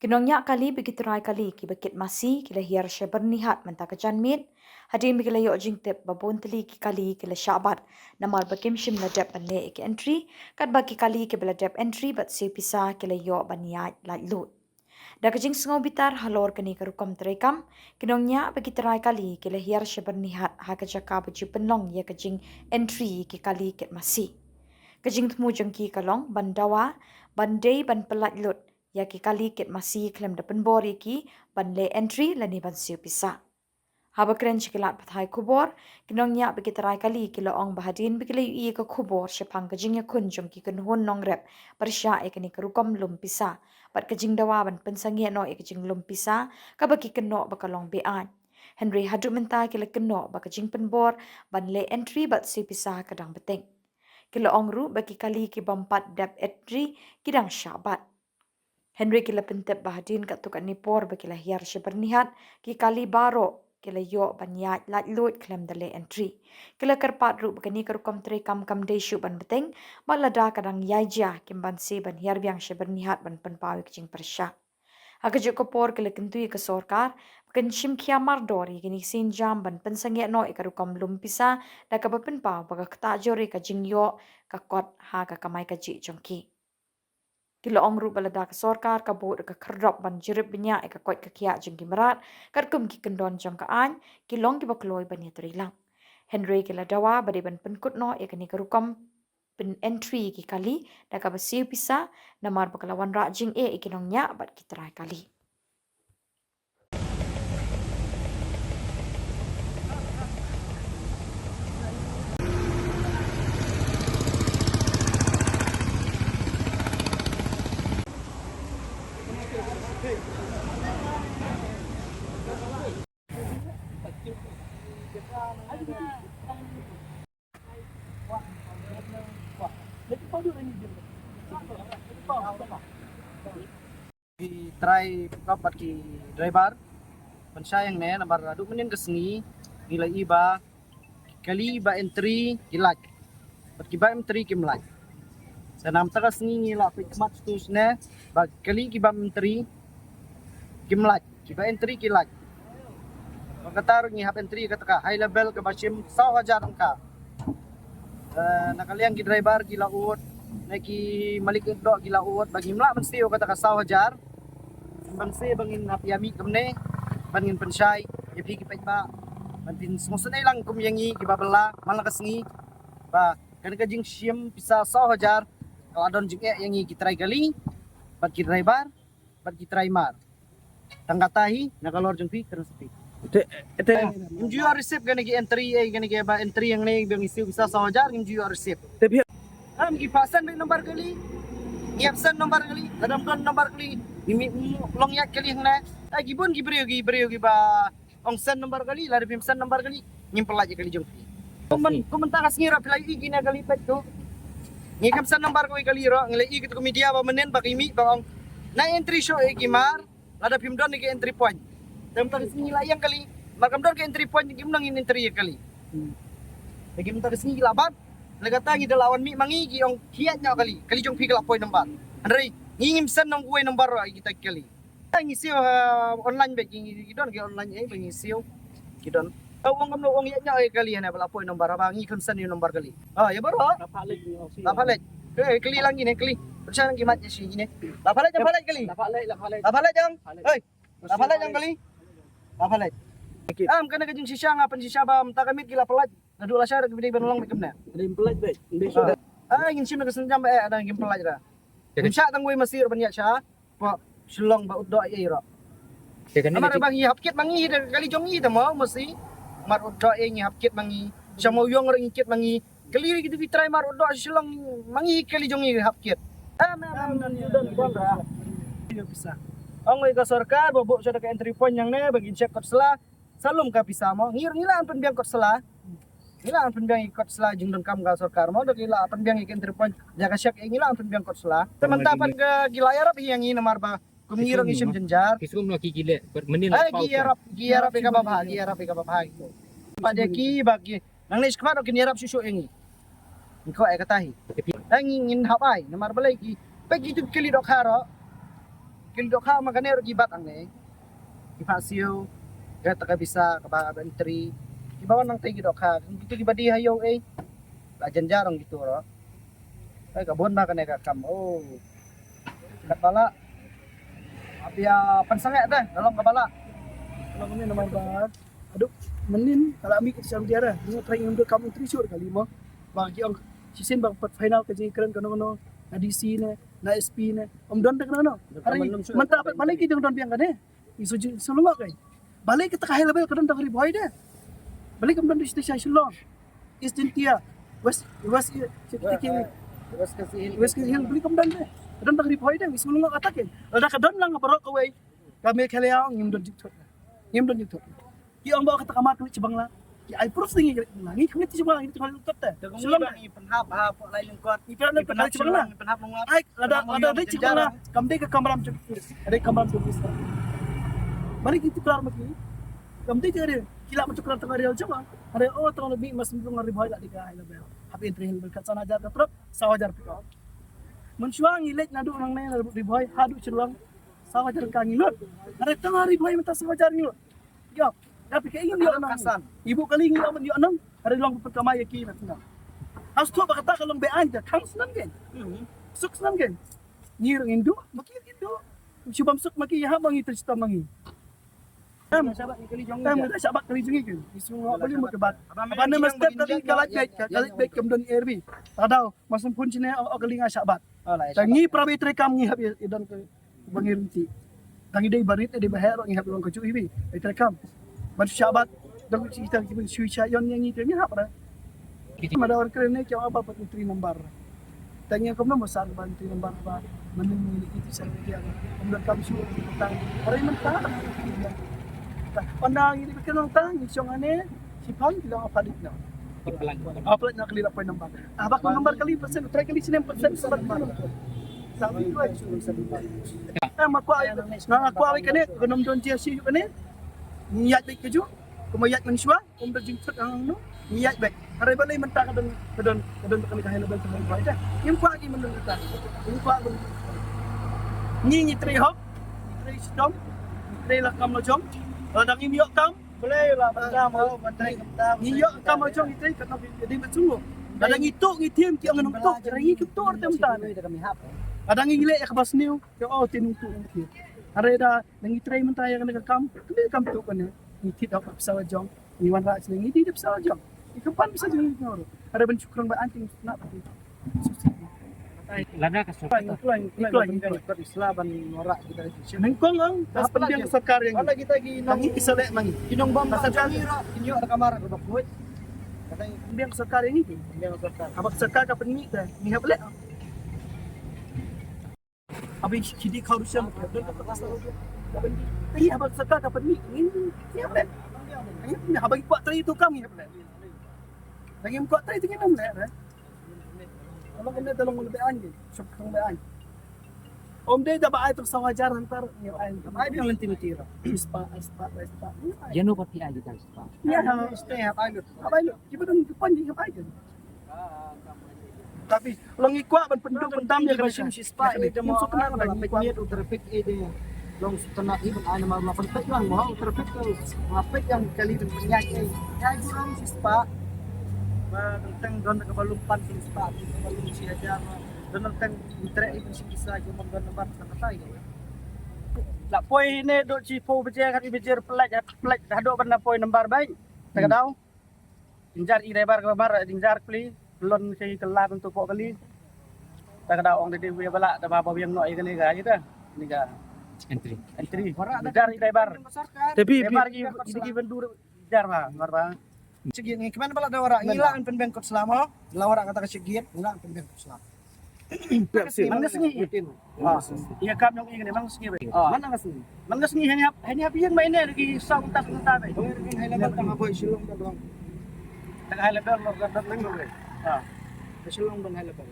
Kinongnya kali begitu rai kali ki bekit masi kila hiar she bernihat menta kejan mit hadim kila yo jingtep babon teli ki kali kila syabat namar bakim shim la dep bande ki entry kat baki kali ki bela dep entry bat si pisa kila yo baniat la lut da kejing sengau bitar halor kini kerukom terekam kinongnya begitu rai kali kila hiar she bernihat ha kejaka baju penlong ya kejing entry ki kali kit masi kejing temu jengki kalong bandawa bandai ban pelat lut ya ki kali ket masih klem depan bor ki ban le entry lani ban siu pisa haba kren chikilat pathai kubor kinong nya beki terai kali kilo ong bahadin beki i ka kubor shepang kajing ya kun jong ki kun hon nong rep persya e kani kerukom lum pisa pat kajing dawa ban pensangi no e kajing lum pisa ka baki keno bakalong be an Henry hadu menta kila keno bakajing penbor ban le entry bat siu pisa kadang beteng kilo ong ru baki kali ki bampat dap entry kidang syabat Henry kila pentep bahadin kat tukat nipor bakila hiar bernihat ki kali baro kila yo banyat lat lut klem dale entry kila kerpat ru bakani kerukom tri kam deshu ban beteng malada kadang yaja kimban si ban hiar biang bernihat ban penpawi kecing persya Agajuk kopor kila kentui ke sorkar kenshim kiamar dori kini sin jam ban pensangya no ikarukom lumpisa da ka penpaw baga ketajori ka jingyo ka kot ha ka kamai ka ji jongki Kilo ong ru balada ka sorkar ka bo ka kerdop ban jirip binya ka kot ka kia jengki merat kum ki kendon jong ka an kilong ki bakloi ban yatrilang Henry kila dawa bade ban penkut no kani karukom pen entry ki kali da ka basiu pisa namar bakalawan rajing ikinong nya bat kitrai kali try kapat ki driver pensayang ne nabar adu menin kesni nilai iba kali iba entry kilat pat ki ba entry kimlat sanam takas ni nila pit mat stus ne ba kali ki ba entry kimlat ki ba entry kilat pagkatar ni hap entry kataka high level ka basim 1,000 angka nakaliang ki driver gilaut naki malik do gilaut bagi mla mesti kataka 1,000 bangsi bangin apiami kamne bangin pensay yapi ki pa bantin sumusunay lang kumyangi kibabala malakas ngi ba kan kajing siyam pisa 1,000 kalau adon jing yang ki try gali bat ki driver bat ki try mar tanggatahi nakalor jeng pi terus pi ete inju receive gani ki entry gani ki ba entry yang ne bang isi bisa 1,000 inju receive tapi am ki pasan be nomor gali Yapsan nomor kali, ada nomor kali, ini long yak kali hna. Gibon gibreo ba ongsan nomor kali, lari pimsan nomor kali, nyimpel aja kali jong. Komentar kasngira pelai gina kali pet tu. Ngikapsan nomor kali ro, ngele ikut media ba menen ba kimi ba ong. Na entry show gimar, lada pimdon ke entry point. Dan tak sini layang kali, makam don ke entry point gimnang entry kali. Bagi mentar sini labat Nagatangi dalawan mi mangi ki ong kiat nya kali jong pi kala point number andrei ngingim san nong kuai number kita kali tangi sio online baking gidon ke online bangi sio gidon ong ngam ong ya nya kali na bala point number ba ngi kun san number kali ya baru lapalet kali lang gini kali percaya nang gimat si gini lapalet kali lapalet jang lapalet jang kali lapalet kana kajing sisya ngapan sisya ba mta kamit gila pelat nadu la syara kebidi benolong mekem na ada impelat be ingin sim nagasan jam ada ingin pelat ra insya tangui masir ban ya sya po silong ba uddo ai ro amar bagi hapkit mangi kali jongi ta mau mesti mar uddo ai ngi hapkit mangi samo yong ring kit mangi kali gitu try mar uddo silong mangi kali jongi hapkit bisa ongoi ka sarkar bobok sudah ke entry point yang ne bagi check kot sela salum ka bisa mo ngilang pen biang kot sela ngilang pen biang ikot sela jeng dengkam ka sarkar mo dak ila pen biang entry point jaga syak ngilang pen biang kot sela teman-teman ke gila yarap yang ini namar ba kumiro isim jenjar kisum no ki gile menin giarap ka babah pada ki bagi nang nes kemar kin yarap susu engi ko ay katahi ngin hapai namar balai ki begitu kali dok haro Kildo ka magane gibat ang ne. Ipasiyo gata ka bisa ka ba entry. Ibawan nang tay gido ka. Gitu gibadi hayo Lajan jarang gitu ro. Ay kabon na kanay kakam. Oh. Kat bala. Abi pansangay dah dalam kabala. Kalau kami nama bar, aduh, menin kalau kami kita sama dia dia try untuk kamu trisur kali mo. Bagi ang season bang final kerja keren kono na DC na SP na. Don tak kono. Hari mantap balik kita don biang kade. Isu sulung kay. Balik kita kahil level kadon tak riboy deh. Balik kemudian di station sulung. Istintia. West Hill beli kemudian deh. Kadon tak riboy deh. Sulung atak kan. Ada kadon lang barok away. Kami kalian yang don jiktot. Yang don jiktot. Yang bawa kata kamat kulit cebang lah. Ya, I proof tinggi lagi. Kami tu cebang itu kalau lukat deh. Sulung bang penhap lain yang kuat. Ikan ada cebang lah. Penhap mengap. Ay, ada cebang lah. Kami ke kamera macam ada kamera macam ni. Balik itu kelar maki. Kami tu ada kila macam kelar tengah real cebang. Ada tengah lebih masih belum ngaribai lah tiga hal lebih. Happy entry hill berkat sana jar terus sawajar pikau. Mencuang ilet nadu orang lain ribai hadu celuang. Sawajar kangilut. Ada tengah ribai minta sawajar ngilut. Ya, tapi kayak ini dia orang. Ibu kali ini aman dia enam. Ada long pertama ya kira tengah. Harus tu berkata kalau be anja kang senang kan. Suk senang kan. Nyir Indo, maki Indo. Subam suk maki ya bang itu cerita mangi. Sahabat kali jong. Ada sahabat kali jungi kan. Isu boleh berkebat. Apa nama step tadi kalat baik kemudian RB. Tadau masuk pun cina kelinga sahabat. Tangi prabi trekam ngi habis idan ke bangirunti. Tangi dai barit dai bahaya ngi habis long kecu ibi. Trekam. Masuk sahabat dan kita sui cayon yang itu ni apa dah. Ada orang keren ni kau apa putri nomor. Tanya kamu nombor satu bantu nomor apa. Menunggu itu saya dia. Kemudian kami suruh tentang hari mentah. Pandang ini bikin nonton, isong ane, sipan bilang apa dik na. Apa nak kali lapoy nombor. Abak nombor kali persen, try kali sini persen sabar mana. Sabi ko ay suruh sabi. Makuha kani, kunom don dia si kani. Niat baik keju, kumayat manusia, jing truk ang no. Niat baik. Hari balai mentah kadon kami kahil lebel teman baik dah. Yung kuha ki menurut ta. Yung kuha ni tri hok, tri stom, tri lakam lojong. Đang im yok kam, Boleh lah benda mau menteri kita. yok kam lojong itu kata jadi betul. Ada ngituk ngitim ki ang nungtuk, jadi ngituk tem tan. Kami hap. Ada ngilek ya kabas niu, ke tinungtuk ngitu. Are da nangitray man tayo kan kam, kami kam tu kan ngitit ako pesawat jong. Iwan ra sila ngiti pesawat jong. Ikapan bisa jong ngoro. Ada ben syukrang ba anting nak. Lada ka suka. Ikut Islam norak kita itu. Nengkong ang apa yang sarkar yang. Wala kita gi Nangi isalek mangi. Kinong bang sa kamera, inyo na kamera ko bakit. Katay Biang sarkar yang ini. biang sarkar. Abak sarkar ka penmi ta. Ni hablek. Abi kidi karusian ka don ka pasal. Iya abak sarkar ka penmi. Ni hablek. Ni habag kuat tadi itu kami hablek. Lagi kuat tadi itu kita hablek. Kalau kena tolong lebih anjing, syukur lebih anjing. Om dia dah baik tu sawajar hantar ni anjing. Ay biang lenti-lentira. Ispa. Yan o pati aja kan spa. Ya, Stay hap ayot. apa itu? Kita dong depan ni apa itu? Tapi long ikwa ban penduduk pendamnya kan Sim sispa ide mo suka ang na pagpit traffic ide. Long tanah ibon ay na mga pagpit lang mo traffic ko. Mapit yang kali ng penyakit. Kaya gurang sispa. Tentang don kabalumpan sispa, kabalum siya diyan. Don tentang intre ibon si isa yung mga nabat sa katay. La poy ne do si po bejer kat bejer pelak hado ban poy nambar baik. Taga daw. Injar i rebar kabar injar kli lon si kelab untuk pok kali. Taga daw ong de we bala da baba yang no ay kani ga kita. Ni ga Entry. entry. Injar i rebar. Tapi Rebar gi ini bendur injar ba marba. Sige ngi kemana bala da wara ngilaan penbengkot selama lawara kata kasigit ngilaan penbengkot selama. Mangas ngi. iya kam yang ingin memang segi. Mana ngas ngi? Mangas ni hanya pian main lagi sang tas nata. Dongir king hailaban tanga boy silong da doang. Taga halaber lo gadat nang lo. Silong ban hailaban.